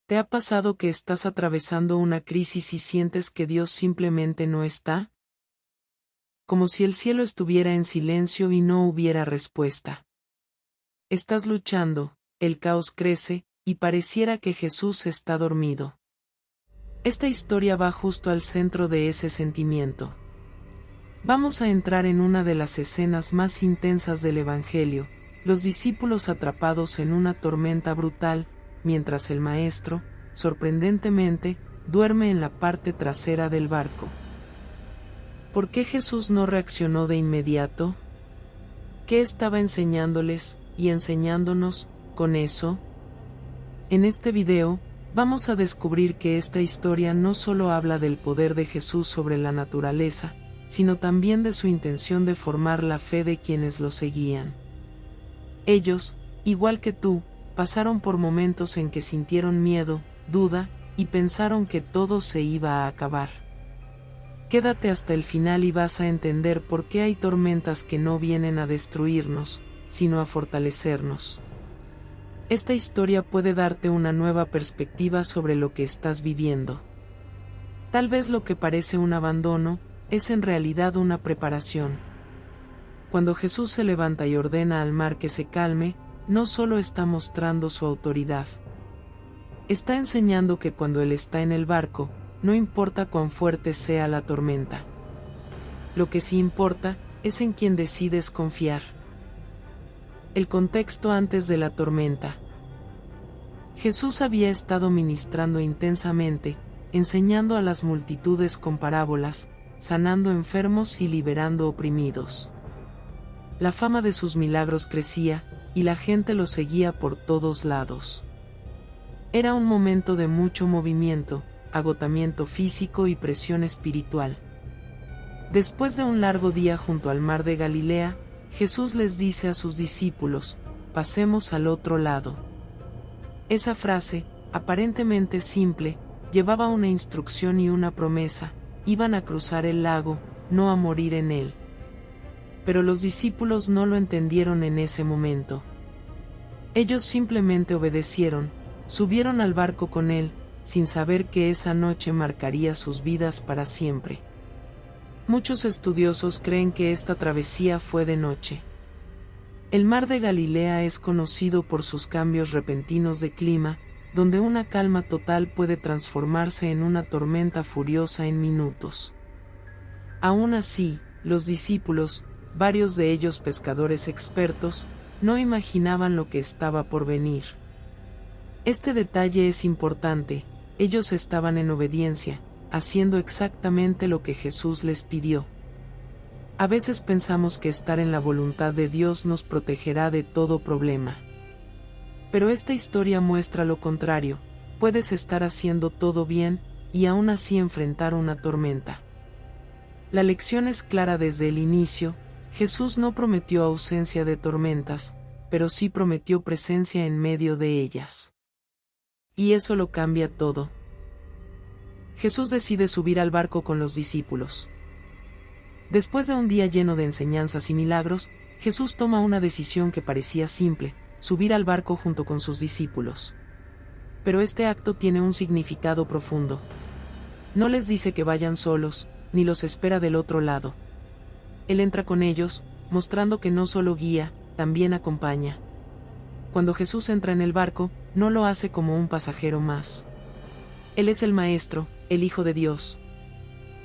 ¿Te ha pasado que estás atravesando una crisis y sientes que Dios simplemente no está? Como si el cielo estuviera en silencio y no hubiera respuesta. Estás luchando, el caos crece, y pareciera que Jesús está dormido. Esta historia va justo al centro de ese sentimiento. Vamos a entrar en una de las escenas más intensas del Evangelio, los discípulos atrapados en una tormenta brutal, mientras el Maestro, sorprendentemente, duerme en la parte trasera del barco. ¿Por qué Jesús no reaccionó de inmediato? ¿Qué estaba enseñándoles, y enseñándonos, con eso? En este video, vamos a descubrir que esta historia no solo habla del poder de Jesús sobre la naturaleza, sino también de su intención de formar la fe de quienes lo seguían. Ellos, igual que tú, pasaron por momentos en que sintieron miedo, duda, y pensaron que todo se iba a acabar. Quédate hasta el final y vas a entender por qué hay tormentas que no vienen a destruirnos, sino a fortalecernos. Esta historia puede darte una nueva perspectiva sobre lo que estás viviendo. Tal vez lo que parece un abandono, es en realidad una preparación. Cuando Jesús se levanta y ordena al mar que se calme, no solo está mostrando su autoridad. Está enseñando que cuando Él está en el barco, no importa cuán fuerte sea la tormenta. Lo que sí importa, es en quien decides confiar. El contexto antes de la tormenta. Jesús había estado ministrando intensamente, enseñando a las multitudes con parábolas, sanando enfermos y liberando oprimidos. La fama de sus milagros crecía, y la gente lo seguía por todos lados. Era un momento de mucho movimiento, agotamiento físico y presión espiritual. Después de un largo día junto al mar de Galilea, Jesús les dice a sus discípulos, pasemos al otro lado. Esa frase, aparentemente simple, llevaba una instrucción y una promesa, iban a cruzar el lago, no a morir en él. Pero los discípulos no lo entendieron en ese momento. Ellos simplemente obedecieron, subieron al barco con él, sin saber que esa noche marcaría sus vidas para siempre. Muchos estudiosos creen que esta travesía fue de noche. El mar de Galilea es conocido por sus cambios repentinos de clima, donde una calma total puede transformarse en una tormenta furiosa en minutos. Aún así, los discípulos, varios de ellos pescadores expertos, no imaginaban lo que estaba por venir. Este detalle es importante, ellos estaban en obediencia, haciendo exactamente lo que Jesús les pidió. A veces pensamos que estar en la voluntad de Dios nos protegerá de todo problema. Pero esta historia muestra lo contrario, puedes estar haciendo todo bien, y aún así enfrentar una tormenta. La lección es clara desde el inicio, Jesús no prometió ausencia de tormentas, pero sí prometió presencia en medio de ellas. Y eso lo cambia todo. Jesús decide subir al barco con los discípulos. Después de un día lleno de enseñanzas y milagros, Jesús toma una decisión que parecía simple, subir al barco junto con sus discípulos. Pero este acto tiene un significado profundo. No les dice que vayan solos, ni los espera del otro lado. Él entra con ellos, mostrando que no solo guía, también acompaña. Cuando Jesús entra en el barco, no lo hace como un pasajero más. Él es el Maestro, el Hijo de Dios.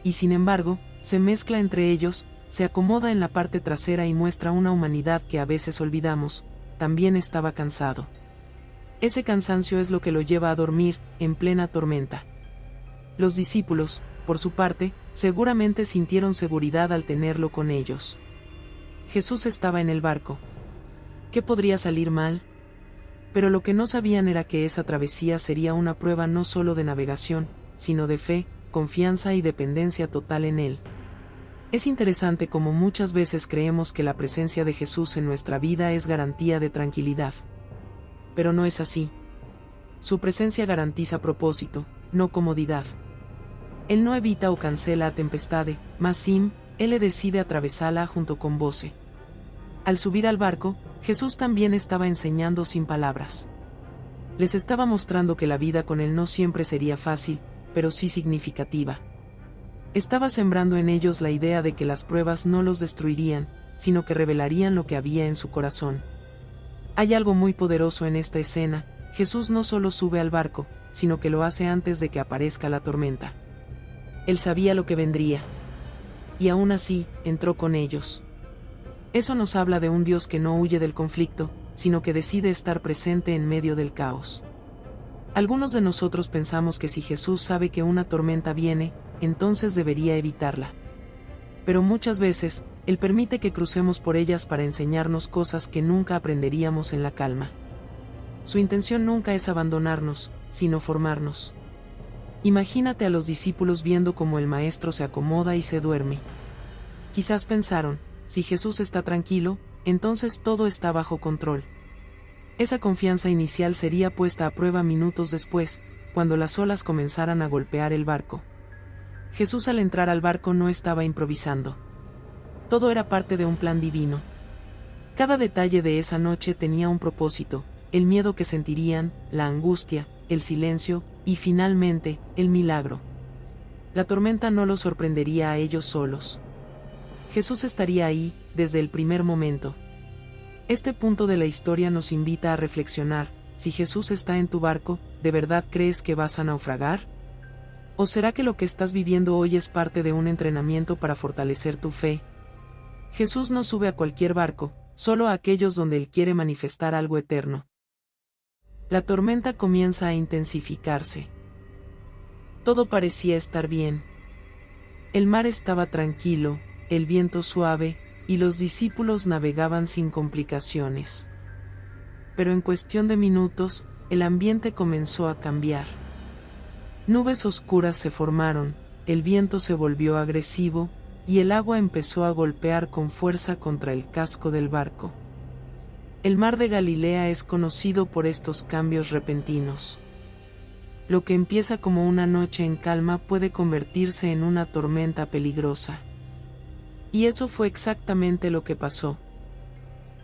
Y sin embargo, se mezcla entre ellos, se acomoda en la parte trasera y muestra una humanidad que a veces olvidamos, también estaba cansado. Ese cansancio es lo que lo lleva a dormir, en plena tormenta. Los discípulos, por su parte, seguramente sintieron seguridad al tenerlo con ellos. Jesús estaba en el barco. ¿Qué podría salir mal? Pero lo que no sabían era que esa travesía sería una prueba no solo de navegación, sino de fe, confianza y dependencia total en Él. Es interesante cómo muchas veces creemos que la presencia de Jesús en nuestra vida es garantía de tranquilidad. Pero no es así. Su presencia garantiza propósito, no comodidad. Él no evita o cancela a tempestade, mas sim, Él le decide atravesarla junto con voce. Al subir al barco, Jesús también estaba enseñando sin palabras. Les estaba mostrando que la vida con él no siempre sería fácil, pero sí significativa. Estaba sembrando en ellos la idea de que las pruebas no los destruirían, sino que revelarían lo que había en su corazón. Hay algo muy poderoso en esta escena. Jesús no solo sube al barco, sino que lo hace antes de que aparezca la tormenta. Él sabía lo que vendría. Y aún así, entró con ellos. Eso nos habla de un Dios que no huye del conflicto, sino que decide estar presente en medio del caos. Algunos de nosotros pensamos que si Jesús sabe que una tormenta viene, entonces debería evitarla. Pero muchas veces, Él permite que crucemos por ellas para enseñarnos cosas que nunca aprenderíamos en la calma. Su intención nunca es abandonarnos, sino formarnos. Imagínate a los discípulos viendo cómo el Maestro se acomoda y se duerme. Quizás pensaron, si Jesús está tranquilo, entonces todo está bajo control. Esa confianza inicial sería puesta a prueba minutos después, cuando las olas comenzaran a golpear el barco. Jesús al entrar al barco no estaba improvisando. Todo era parte de un plan divino. Cada detalle de esa noche tenía un propósito: el miedo que sentirían, la angustia, el silencio, y finalmente, el milagro. La tormenta no los sorprendería a ellos solos. Jesús estaría ahí, desde el primer momento. Este punto de la historia nos invita a reflexionar: si Jesús está en tu barco, ¿de verdad crees que vas a naufragar? ¿O será que lo que estás viviendo hoy es parte de un entrenamiento para fortalecer tu fe? Jesús no sube a cualquier barco, solo a aquellos donde Él quiere manifestar algo eterno. La tormenta comienza a intensificarse. Todo parecía estar bien. El mar estaba tranquilo, el viento suave, y los discípulos navegaban sin complicaciones. Pero en cuestión de minutos, el ambiente comenzó a cambiar. Nubes oscuras se formaron, el viento se volvió agresivo, y el agua empezó a golpear con fuerza contra el casco del barco. El mar de Galilea es conocido por estos cambios repentinos. Lo que empieza como una noche en calma puede convertirse en una tormenta peligrosa. Y eso fue exactamente lo que pasó.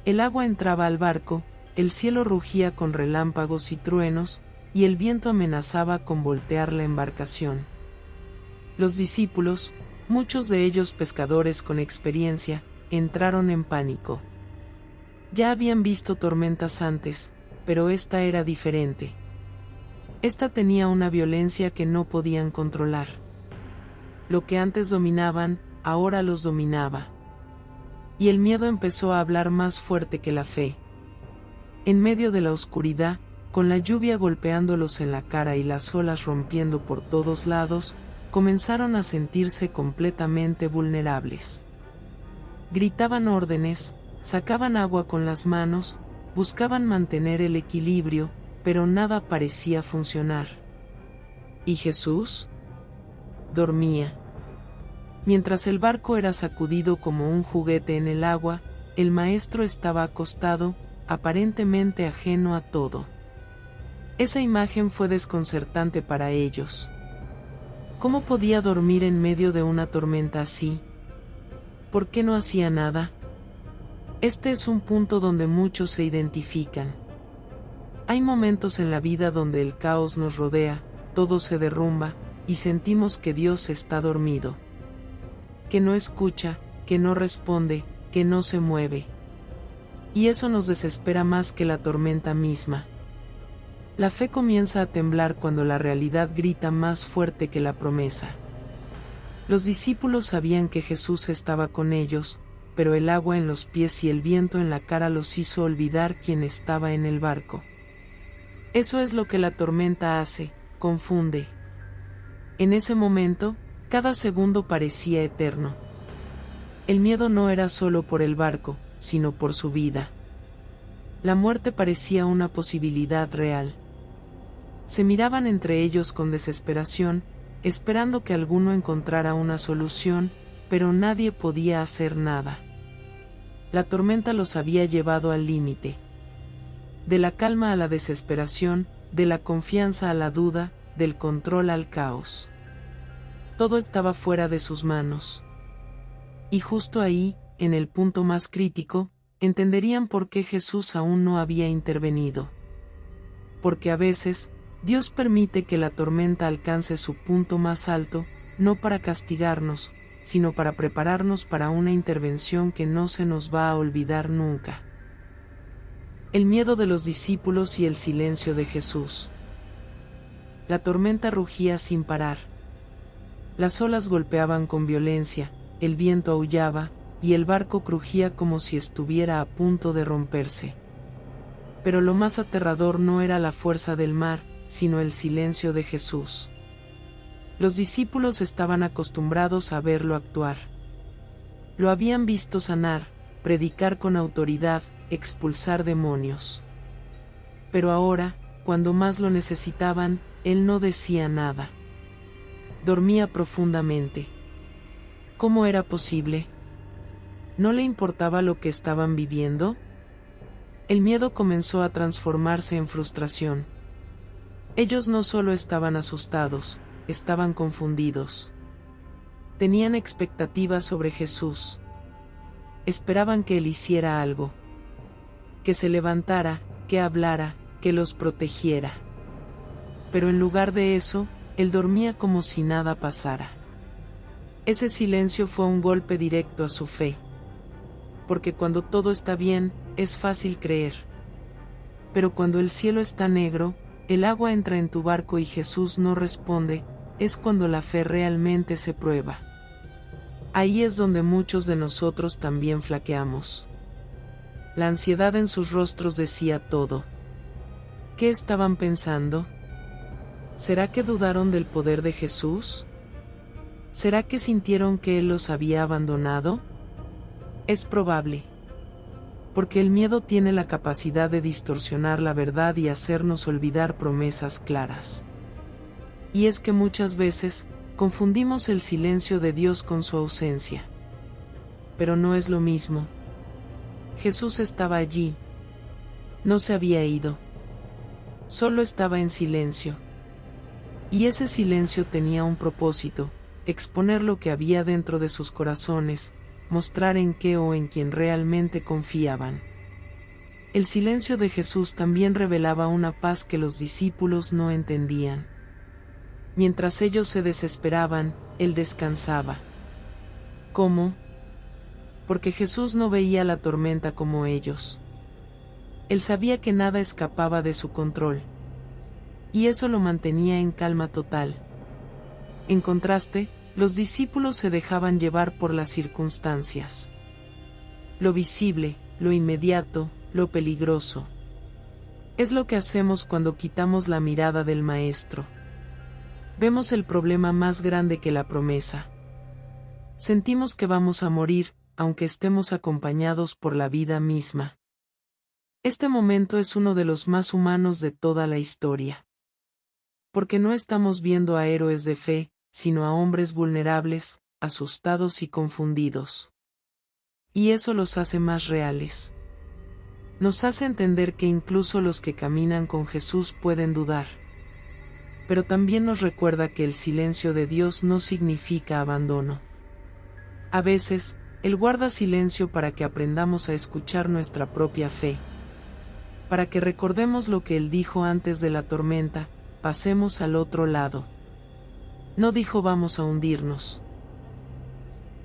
El agua entraba al barco, el cielo rugía con relámpagos y truenos, y el viento amenazaba con voltear la embarcación. Los discípulos, muchos de ellos pescadores con experiencia, entraron en pánico. Ya habían visto tormentas antes, pero esta era diferente. Esta tenía una violencia que no podían controlar. Lo que antes dominaban, ahora los dominaba. Y el miedo empezó a hablar más fuerte que la fe. En medio de la oscuridad, con la lluvia golpeándolos en la cara y las olas rompiendo por todos lados, comenzaron a sentirse completamente vulnerables. Gritaban órdenes, sacaban agua con las manos, buscaban mantener el equilibrio, pero nada parecía funcionar. ¿Y Jesús? Dormía. Mientras el barco era sacudido como un juguete en el agua, el Maestro estaba acostado, aparentemente ajeno a todo. Esa imagen fue desconcertante para ellos. ¿Cómo podía dormir en medio de una tormenta así? ¿Por qué no hacía nada? Este es un punto donde muchos se identifican. Hay momentos en la vida donde el caos nos rodea, todo se derrumba, y sentimos que Dios está dormido. Que no escucha, que no responde, que no se mueve. Y eso nos desespera más que la tormenta misma. La fe comienza a temblar cuando la realidad grita más fuerte que la promesa. Los discípulos sabían que Jesús estaba con ellos, pero el agua en los pies y el viento en la cara los hizo olvidar quién estaba en el barco. Eso es lo que la tormenta hace, confunde. En ese momento, cada segundo parecía eterno. El miedo no era solo por el barco, sino por su vida. La muerte parecía una posibilidad real. Se miraban entre ellos con desesperación, esperando que alguno encontrara una solución, pero nadie podía hacer nada. La tormenta los había llevado al límite. De la calma a la desesperación, de la confianza a la duda, del control al caos. Todo estaba fuera de sus manos. Y justo ahí, en el punto más crítico, entenderían por qué Jesús aún no había intervenido. Porque a veces, Dios permite que la tormenta alcance su punto más alto, no para castigarnos, sino para prepararnos para una intervención que no se nos va a olvidar nunca. El miedo de los discípulos y el silencio de Jesús. La tormenta rugía sin parar. Las olas golpeaban con violencia, el viento aullaba, y el barco crujía como si estuviera a punto de romperse. Pero lo más aterrador no era la fuerza del mar, sino el silencio de Jesús. Los discípulos estaban acostumbrados a verlo actuar. Lo habían visto sanar, predicar con autoridad, expulsar demonios. Pero ahora, cuando más lo necesitaban, él no decía nada. Dormía profundamente. ¿Cómo era posible? ¿No le importaba lo que estaban viviendo? El miedo comenzó a transformarse en frustración. Ellos no solo estaban asustados, estaban confundidos. Tenían expectativas sobre Jesús. Esperaban que él hiciera algo. Que se levantara, que hablara, que los protegiera. Pero en lugar de eso, él dormía como si nada pasara. Ese silencio fue un golpe directo a su fe. Porque cuando todo está bien, es fácil creer. Pero cuando el cielo está negro, el agua entra en tu barco y Jesús no responde, es cuando la fe realmente se prueba. Ahí es donde muchos de nosotros también flaqueamos. La ansiedad en sus rostros decía todo. ¿Qué estaban pensando? ¿Será que dudaron del poder de Jesús? ¿Será que sintieron que Él los había abandonado? Es probable. Porque el miedo tiene la capacidad de distorsionar la verdad y hacernos olvidar promesas claras. Y es que muchas veces, confundimos el silencio de Dios con su ausencia. Pero no es lo mismo. Jesús estaba allí. No se había ido. Solo estaba en silencio. Y ese silencio tenía un propósito, exponer lo que había dentro de sus corazones, mostrar en qué o en quién realmente confiaban. El silencio de Jesús también revelaba una paz que los discípulos no entendían. Mientras ellos se desesperaban, Él descansaba. ¿Cómo? Porque Jesús no veía la tormenta como ellos. Él sabía que nada escapaba de su control. Y eso lo mantenía en calma total. En contraste, los discípulos se dejaban llevar por las circunstancias. Lo visible, lo inmediato, lo peligroso. Es lo que hacemos cuando quitamos la mirada del Maestro. Vemos el problema más grande que la promesa. Sentimos que vamos a morir, aunque estemos acompañados por la vida misma. Este momento es uno de los más humanos de toda la historia. Porque no estamos viendo a héroes de fe, sino a hombres vulnerables, asustados y confundidos. Y eso los hace más reales. Nos hace entender que incluso los que caminan con Jesús pueden dudar. Pero también nos recuerda que el silencio de Dios no significa abandono. A veces, Él guarda silencio para que aprendamos a escuchar nuestra propia fe. Para que recordemos lo que Él dijo antes de la tormenta, pasemos al otro lado. No dijo vamos a hundirnos.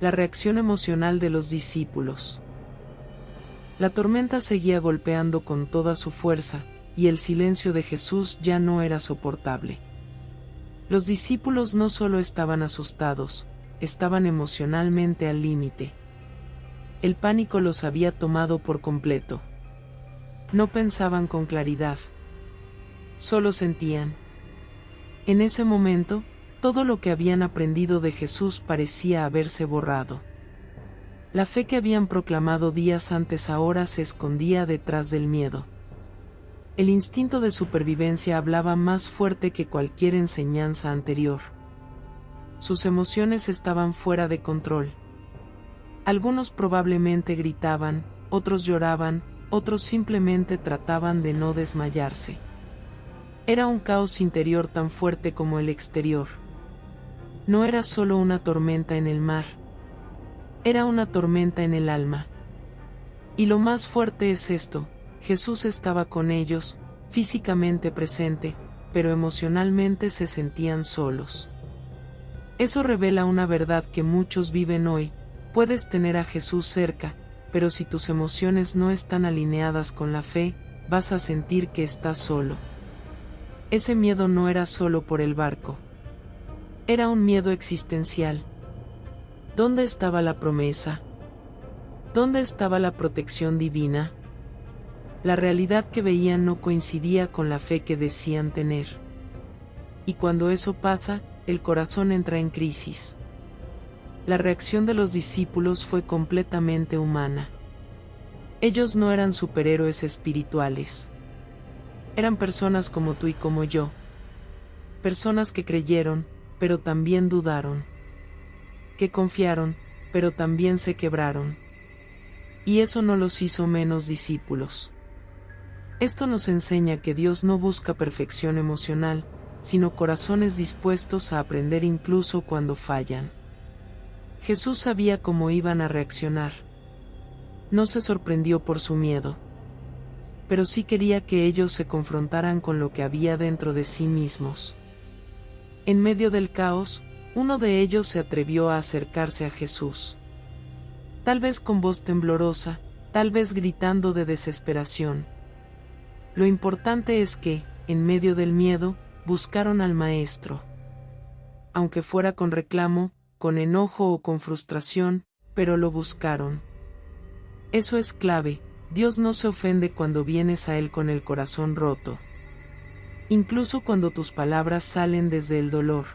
La reacción emocional de los discípulos. La tormenta seguía golpeando con toda su fuerza, y el silencio de Jesús ya no era soportable. Los discípulos no solo estaban asustados, estaban emocionalmente al límite. El pánico los había tomado por completo. No pensaban con claridad. Solo sentían. En ese momento, todo lo que habían aprendido de Jesús parecía haberse borrado. La fe que habían proclamado días antes ahora se escondía detrás del miedo. El instinto de supervivencia hablaba más fuerte que cualquier enseñanza anterior. Sus emociones estaban fuera de control. Algunos probablemente gritaban, otros lloraban, otros simplemente trataban de no desmayarse. Era un caos interior tan fuerte como el exterior. No era solo una tormenta en el mar. Era una tormenta en el alma. Y lo más fuerte es esto, Jesús estaba con ellos, físicamente presente, pero emocionalmente se sentían solos. Eso revela una verdad que muchos viven hoy: puedes tener a Jesús cerca, pero si tus emociones no están alineadas con la fe, vas a sentir que estás solo. Ese miedo no era solo por el barco. Era un miedo existencial. ¿Dónde estaba la promesa? ¿Dónde estaba la protección divina? La realidad que veían no coincidía con la fe que decían tener. Y cuando eso pasa, el corazón entra en crisis. La reacción de los discípulos fue completamente humana. Ellos no eran superhéroes espirituales. Eran personas como tú y como yo. Personas que creyeron, pero también dudaron. Que confiaron, pero también se quebraron. Y eso no los hizo menos discípulos. Esto nos enseña que Dios no busca perfección emocional, sino corazones dispuestos a aprender incluso cuando fallan. Jesús sabía cómo iban a reaccionar. No se sorprendió por su miedo. Pero sí quería que ellos se confrontaran con lo que había dentro de sí mismos. En medio del caos, uno de ellos se atrevió a acercarse a Jesús. Tal vez con voz temblorosa, tal vez gritando de desesperación. Lo importante es que, en medio del miedo, buscaron al Maestro. Aunque fuera con reclamo, con enojo o con frustración, pero lo buscaron. Eso es clave: Dios no se ofende cuando vienes a Él con el corazón roto. Incluso cuando tus palabras salen desde el dolor.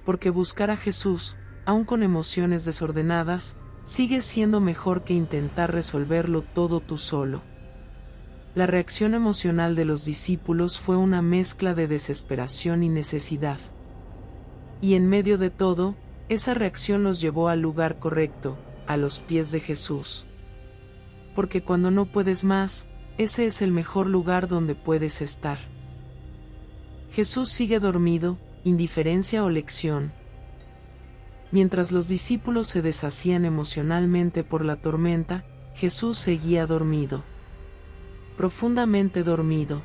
Porque buscar a Jesús, aun con emociones desordenadas, sigue siendo mejor que intentar resolverlo todo tú solo. La reacción emocional de los discípulos fue una mezcla de desesperación y necesidad. Y en medio de todo, esa reacción los llevó al lugar correcto, a los pies de Jesús. Porque cuando no puedes más, ese es el mejor lugar donde puedes estar. Jesús sigue dormido, indiferencia o lección. Mientras los discípulos se deshacían emocionalmente por la tormenta, Jesús seguía dormido. Profundamente dormido.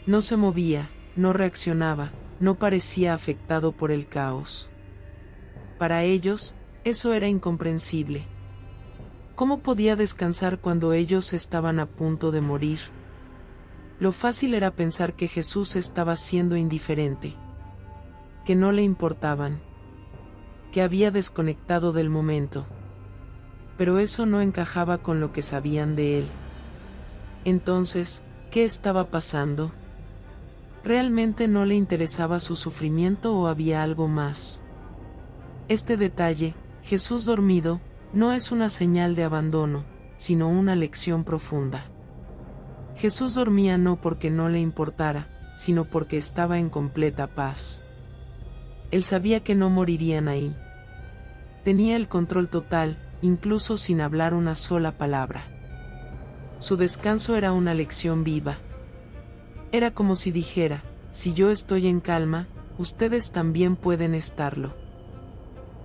No se movía, no reaccionaba, no parecía afectado por el caos. Para ellos, eso era incomprensible. ¿Cómo podía descansar cuando ellos estaban a punto de morir? Lo fácil era pensar que Jesús estaba siendo indiferente. Que no le importaban. Que había desconectado del momento. Pero eso no encajaba con lo que sabían de él. Entonces, ¿qué estaba pasando? ¿Realmente no le interesaba su sufrimiento o había algo más? Este detalle, Jesús dormido, no es una señal de abandono, sino una lección profunda. Jesús dormía no porque no le importara, sino porque estaba en completa paz. Él sabía que no morirían ahí. Tenía el control total, incluso sin hablar una sola palabra. Su descanso era una lección viva. Era como si dijera: si yo estoy en calma, ustedes también pueden estarlo.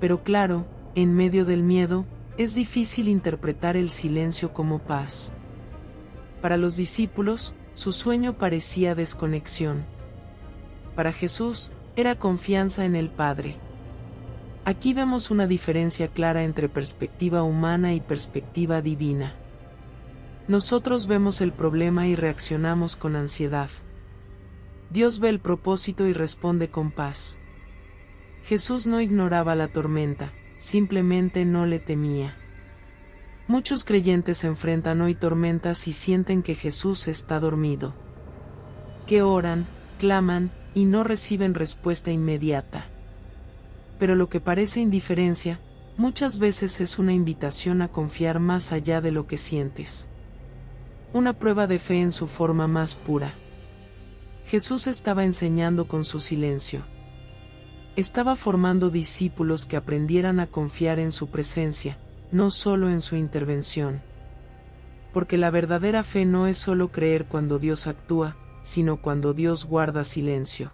Pero claro, en medio del miedo, es difícil interpretar el silencio como paz. Para los discípulos, su sueño parecía desconexión. Para Jesús, era confianza en el Padre. Aquí vemos una diferencia clara entre perspectiva humana y perspectiva divina. Nosotros vemos el problema y reaccionamos con ansiedad. Dios ve el propósito y responde con paz. Jesús no ignoraba la tormenta, simplemente no le temía. Muchos creyentes enfrentan hoy tormentas y sienten que Jesús está dormido. Que oran, claman, y no reciben respuesta inmediata. Pero lo que parece indiferencia, muchas veces es una invitación a confiar más allá de lo que sientes. Una prueba de fe en su forma más pura. Jesús estaba enseñando con su silencio. Estaba formando discípulos que aprendieran a confiar en su presencia, no solo en su intervención. Porque la verdadera fe no es solo creer cuando Dios actúa, sino cuando Dios guarda silencio.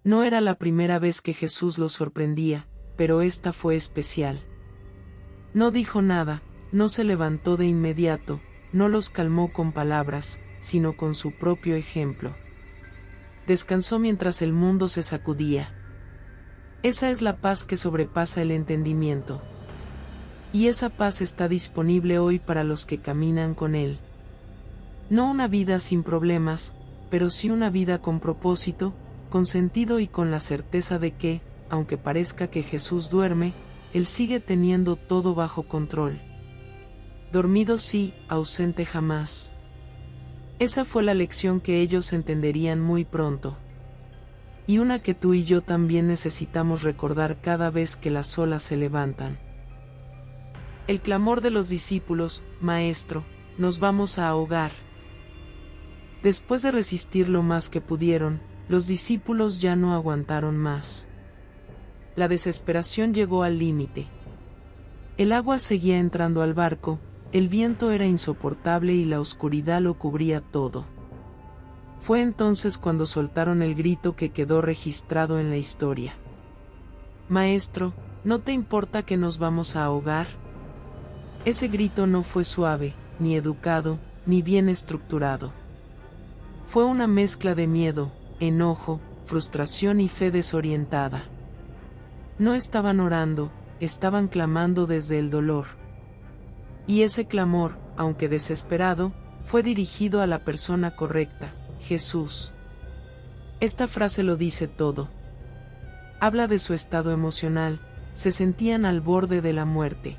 No era la primera vez que Jesús los sorprendía, pero esta fue especial. No dijo nada, no se levantó de inmediato, no los calmó con palabras, sino con su propio ejemplo. Descansó mientras el mundo se sacudía. Esa es la paz que sobrepasa el entendimiento. Y esa paz está disponible hoy para los que caminan con Él. No una vida sin problemas, pero sí una vida con propósito, con sentido y con la certeza de que, aunque parezca que Jesús duerme, Él sigue teniendo todo bajo control. Dormido sí, ausente jamás. Esa fue la lección que ellos entenderían muy pronto. Y una que tú y yo también necesitamos recordar cada vez que las olas se levantan. El clamor de los discípulos: Maestro, nos vamos a ahogar. Después de resistir lo más que pudieron, los discípulos ya no aguantaron más. La desesperación llegó al límite. El agua seguía entrando al barco, el viento era insoportable y la oscuridad lo cubría todo. Fue entonces cuando soltaron el grito que quedó registrado en la historia. Maestro, ¿no te importa que nos vamos a ahogar? Ese grito no fue suave, ni educado, ni bien estructurado. Fue una mezcla de miedo, enojo, frustración y fe desorientada. No estaban orando, estaban clamando desde el dolor. Y ese clamor, aunque desesperado, fue dirigido a la persona correcta, Jesús. Esta frase lo dice todo. Habla de su estado emocional, se sentían al borde de la muerte.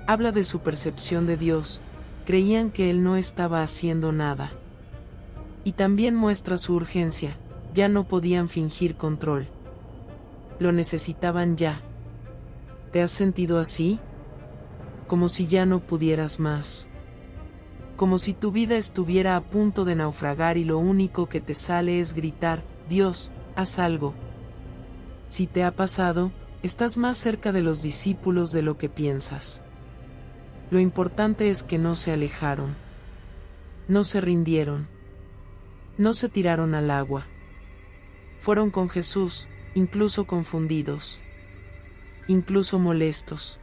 Habla de su percepción de Dios, creían que Él no estaba haciendo nada. Y también muestra su urgencia, ya no podían fingir control. Lo necesitaban ya. ¿Te has sentido así? Como si ya no pudieras más. Como si tu vida estuviera a punto de naufragar y lo único que te sale es gritar: Dios, haz algo. Si te ha pasado, estás más cerca de los discípulos de lo que piensas. Lo importante es que no se alejaron. No se rindieron. No se tiraron al agua. Fueron con Jesús, incluso confundidos. Incluso molestos.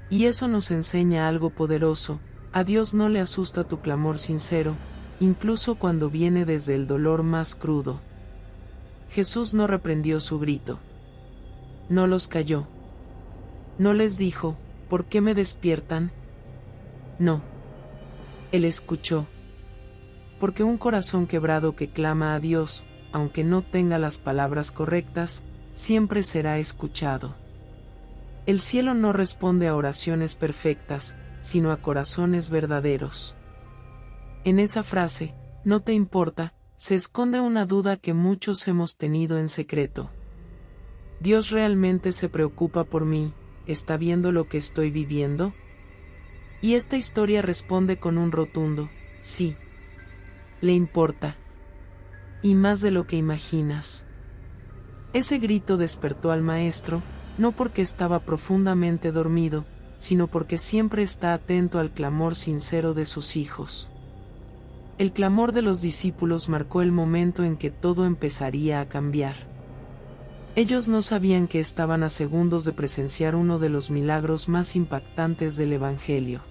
Y eso nos enseña algo poderoso: a Dios no le asusta tu clamor sincero, incluso cuando viene desde el dolor más crudo. Jesús no reprendió su grito. No los calló. No les dijo: ¿por qué me despiertan? No. Él escuchó. Porque un corazón quebrado que clama a Dios, aunque no tenga las palabras correctas, siempre será escuchado. El cielo no responde a oraciones perfectas, sino a corazones verdaderos. En esa frase, ¿no te importa?, se esconde una duda que muchos hemos tenido en secreto. ¿Dios realmente se preocupa por mí? ¿Está viendo lo que estoy viviendo? Y esta historia responde con un rotundo: sí. Le importa. Y más de lo que imaginas. Ese grito despertó al maestro, no porque estaba profundamente dormido, sino porque siempre está atento al clamor sincero de sus hijos. El clamor de los discípulos marcó el momento en que todo empezaría a cambiar. Ellos no sabían que estaban a segundos de presenciar uno de los milagros más impactantes del Evangelio.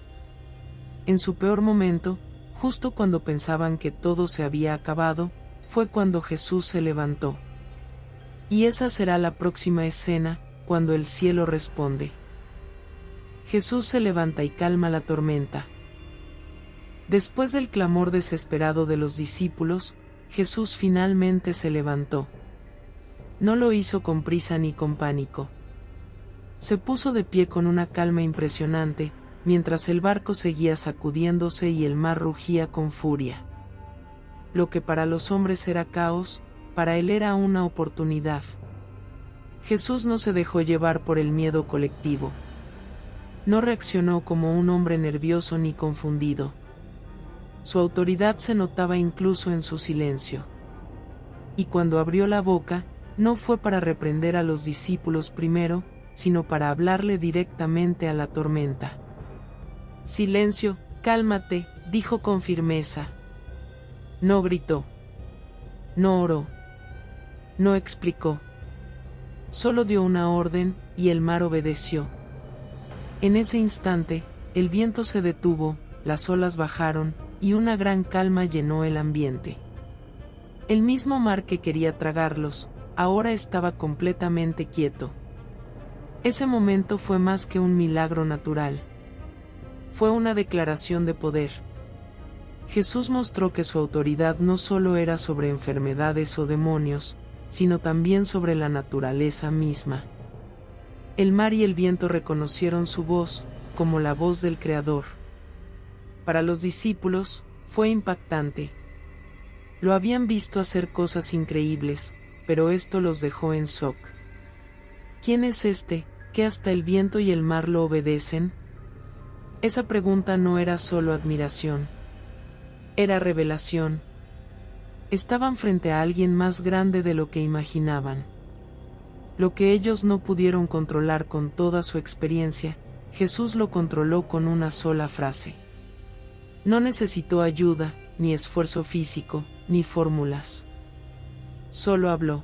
En su peor momento, justo cuando pensaban que todo se había acabado, fue cuando Jesús se levantó. Y esa será la próxima escena, cuando el cielo responde. Jesús se levanta y calma la tormenta. Después del clamor desesperado de los discípulos, Jesús finalmente se levantó. No lo hizo con prisa ni con pánico. Se puso de pie con una calma impresionante, mientras el barco seguía sacudiéndose y el mar rugía con furia. Lo que para los hombres era caos, para él era una oportunidad. Jesús no se dejó llevar por el miedo colectivo. No reaccionó como un hombre nervioso ni confundido. Su autoridad se notaba incluso en su silencio. Y cuando abrió la boca, no fue para reprender a los discípulos primero, sino para hablarle directamente a la tormenta. Silencio, cálmate, dijo con firmeza. No gritó. No oró. No explicó. Solo dio una orden, y el mar obedeció. En ese instante, el viento se detuvo, las olas bajaron, y una gran calma llenó el ambiente. El mismo mar que quería tragarlos, ahora estaba completamente quieto. Ese momento fue más que un milagro natural. Fue una declaración de poder. Jesús mostró que su autoridad no solo era sobre enfermedades o demonios, sino también sobre la naturaleza misma. El mar y el viento reconocieron su voz, como la voz del Creador. Para los discípulos, fue impactante. Lo habían visto hacer cosas increíbles, pero esto los dejó en shock. ¿Quién es este, que hasta el viento y el mar lo obedecen? Esa pregunta no era solo admiración. Era revelación. Estaban frente a alguien más grande de lo que imaginaban. Lo que ellos no pudieron controlar con toda su experiencia, Jesús lo controló con una sola frase. No necesitó ayuda, ni esfuerzo físico, ni fórmulas. Solo habló.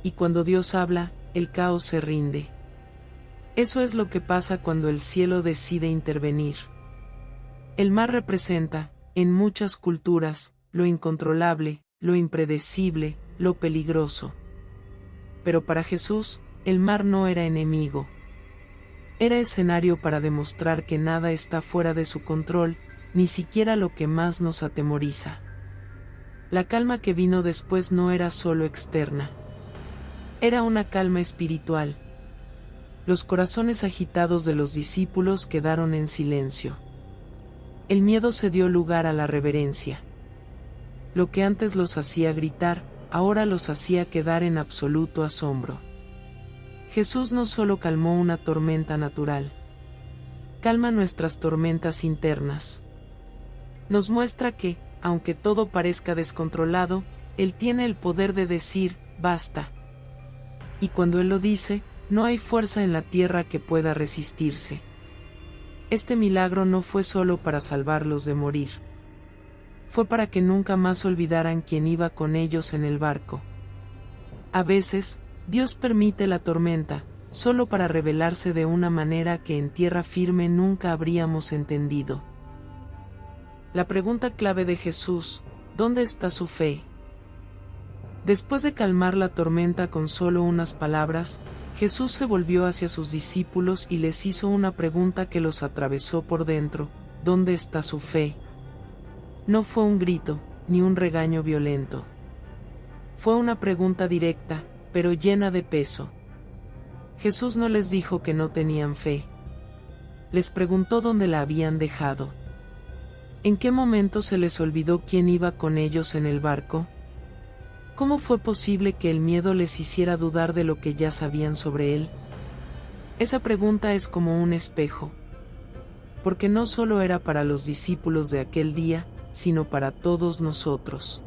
Y cuando Dios habla, el caos se rinde. Eso es lo que pasa cuando el cielo decide intervenir. El mar representa, en muchas culturas, lo incontrolable, lo impredecible, lo peligroso. Pero para Jesús, el mar no era enemigo. Era escenario para demostrar que nada está fuera de su control, ni siquiera lo que más nos atemoriza. La calma que vino después no era solo externa. Era una calma espiritual. Los corazones agitados de los discípulos quedaron en silencio. El miedo se dio lugar a la reverencia. Lo que antes los hacía gritar, ahora los hacía quedar en absoluto asombro. Jesús no solo calmó una tormenta natural. Calma nuestras tormentas internas. Nos muestra que, aunque todo parezca descontrolado, Él tiene el poder de decir, basta. Y cuando Él lo dice, no hay fuerza en la tierra que pueda resistirse. Este milagro no fue solo para salvarlos de morir. Fue para que nunca más olvidaran quién iba con ellos en el barco. A veces, Dios permite la tormenta, solo para revelarse de una manera que en tierra firme nunca habríamos entendido. La pregunta clave de Jesús, ¿dónde está su fe? Después de calmar la tormenta con solo unas palabras, Jesús se volvió hacia sus discípulos y les hizo una pregunta que los atravesó por dentro, ¿dónde está su fe? No fue un grito, ni un regaño violento. Fue una pregunta directa, pero llena de peso. Jesús no les dijo que no tenían fe. Les preguntó dónde la habían dejado. ¿En qué momento se les olvidó quién iba con ellos en el barco? ¿Cómo fue posible que el miedo les hiciera dudar de lo que ya sabían sobre él? Esa pregunta es como un espejo. Porque no solo era para los discípulos de aquel día, sino para todos nosotros.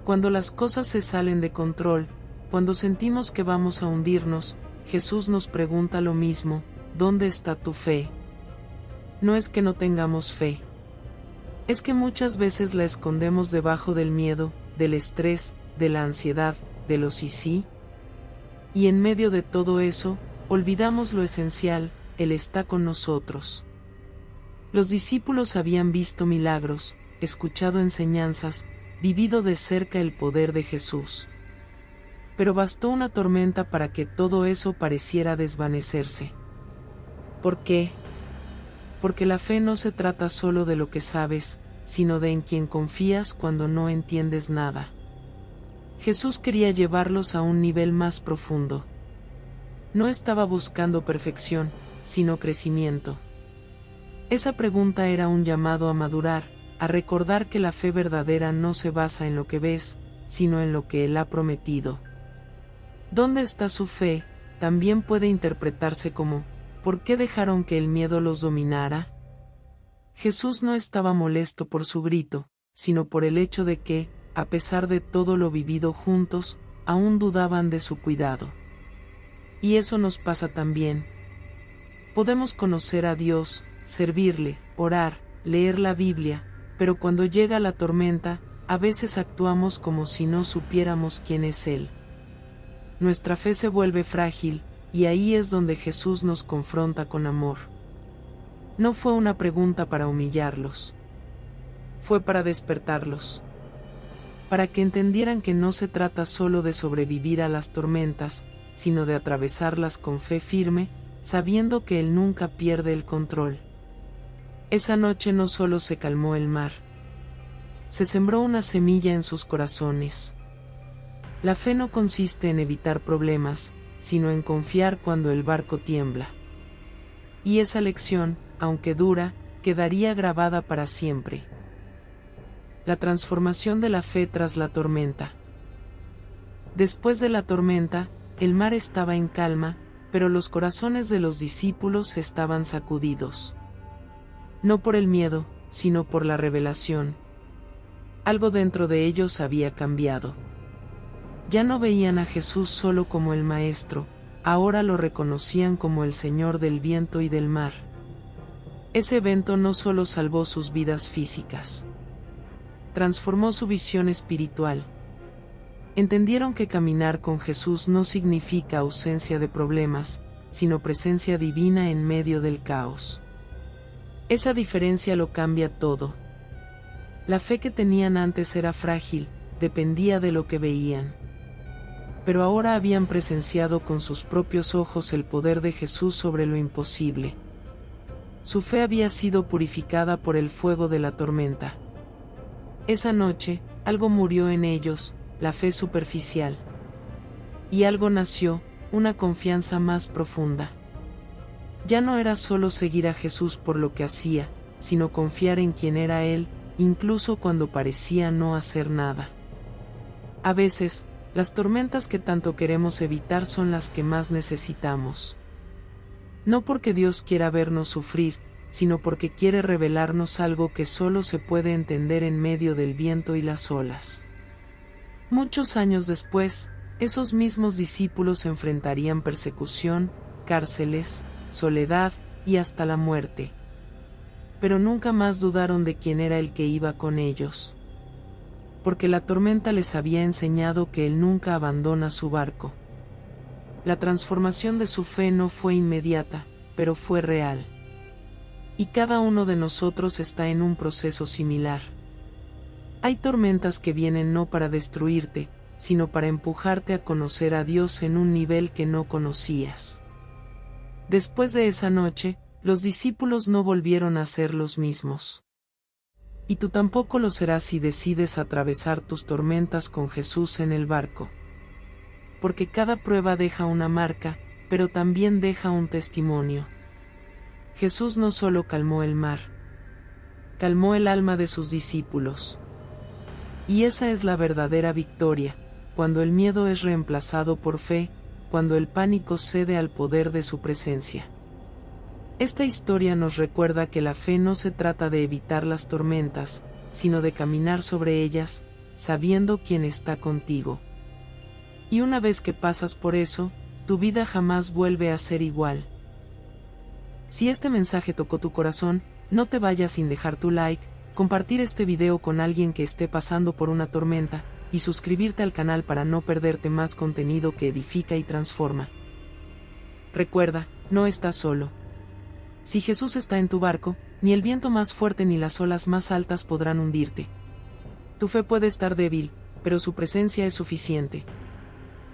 Cuando las cosas se salen de control, cuando sentimos que vamos a hundirnos, Jesús nos pregunta lo mismo, ¿dónde está tu fe? No es que no tengamos fe. Es que muchas veces la escondemos debajo del miedo, del estrés, de la ansiedad, de los sí. Y en medio de todo eso, olvidamos lo esencial, Él está con nosotros. Los discípulos habían visto milagros, escuchado enseñanzas, vivido de cerca el poder de Jesús. Pero bastó una tormenta para que todo eso pareciera desvanecerse. ¿Por qué? Porque la fe no se trata solo de lo que sabes, sino de en quien confías cuando no entiendes nada. Jesús quería llevarlos a un nivel más profundo. No estaba buscando perfección, sino crecimiento. Esa pregunta era un llamado a madurar, a recordar que la fe verdadera no se basa en lo que ves, sino en lo que Él ha prometido. ¿Dónde está su fe? También puede interpretarse como, ¿por qué dejaron que el miedo los dominara? Jesús no estaba molesto por su grito, sino por el hecho de que, a pesar de todo lo vivido juntos, aún dudaban de su cuidado. Y eso nos pasa también. Podemos conocer a Dios, servirle, orar, leer la Biblia, pero cuando llega la tormenta, a veces actuamos como si no supiéramos quién es Él. Nuestra fe se vuelve frágil, y ahí es donde Jesús nos confronta con amor. No fue una pregunta para humillarlos. fue para despertarlos. Para que entendieran que no se trata solo de sobrevivir a las tormentas, sino de atravesarlas con fe firme, sabiendo que Él nunca pierde el control. Esa noche no solo se calmó el mar, se sembró una semilla en sus corazones. La fe no consiste en evitar problemas, sino en confiar cuando el barco tiembla. Y esa lección, aunque dura, quedaría grabada para siempre. La transformación de la fe tras la tormenta. Después de la tormenta, el mar estaba en calma, pero los corazones de los discípulos estaban sacudidos. No por el miedo, sino por la revelación. Algo dentro de ellos había cambiado. Ya no veían a Jesús solo como el Maestro, ahora lo reconocían como el Señor del viento y del mar. Ese evento no solo salvó sus vidas físicas, transformó su visión espiritual. Entendieron que caminar con Jesús no significa ausencia de problemas, sino presencia divina en medio del caos. Esa diferencia lo cambia todo. La fe que tenían antes era frágil, dependía de lo que veían. Pero ahora habían presenciado con sus propios ojos el poder de Jesús sobre lo imposible. Su fe había sido purificada por el fuego de la tormenta. Esa noche, algo murió en ellos, la fe superficial. Y algo nació, una confianza más profunda. Ya no era solo seguir a Jesús por lo que hacía, sino confiar en quién era Él, incluso cuando parecía no hacer nada. A veces, las tormentas que tanto queremos evitar son las que más necesitamos. No porque Dios quiera vernos sufrir, sino porque quiere revelarnos algo que solo se puede entender en medio del viento y las olas. Muchos años después, esos mismos discípulos enfrentarían persecución, cárceles, soledad y hasta la muerte. Pero nunca más dudaron de quién era el que iba con ellos. Porque la tormenta les había enseñado que Él nunca abandona su barco. La transformación de su fe no fue inmediata, pero fue real. Y cada uno de nosotros está en un proceso similar. Hay tormentas que vienen no para destruirte, sino para empujarte a conocer a Dios en un nivel que no conocías. Después de esa noche, los discípulos no volvieron a ser los mismos. Y tú tampoco lo serás si decides atravesar tus tormentas con Jesús en el barco. Porque cada prueba deja una marca, pero también deja un testimonio. Jesús no solo calmó el mar, calmó el alma de sus discípulos. Y esa es la verdadera victoria, cuando el miedo es reemplazado por fe, cuando el pánico cede al poder de su presencia. Esta historia nos recuerda que la fe no se trata de evitar las tormentas, sino de caminar sobre ellas, sabiendo quién está contigo. Y una vez que pasas por eso, tu vida jamás vuelve a ser igual. Si este mensaje tocó tu corazón, no te vayas sin dejar tu like, compartir este video con alguien que esté pasando por una tormenta, y suscribirte al canal para no perderte más contenido que edifica y transforma. Recuerda, no estás solo. Si Jesús está en tu barco, ni el viento más fuerte ni las olas más altas podrán hundirte. Tu fe puede estar débil, pero su presencia es suficiente.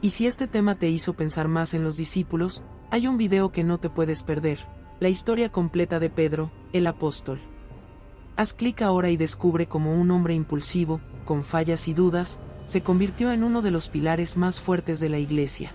Y si este tema te hizo pensar más en los discípulos, hay un video que no te puedes perder, la historia completa de Pedro, el apóstol. Haz clic ahora y descubre cómo un hombre impulsivo, con fallas y dudas, se convirtió en uno de los pilares más fuertes de la Iglesia.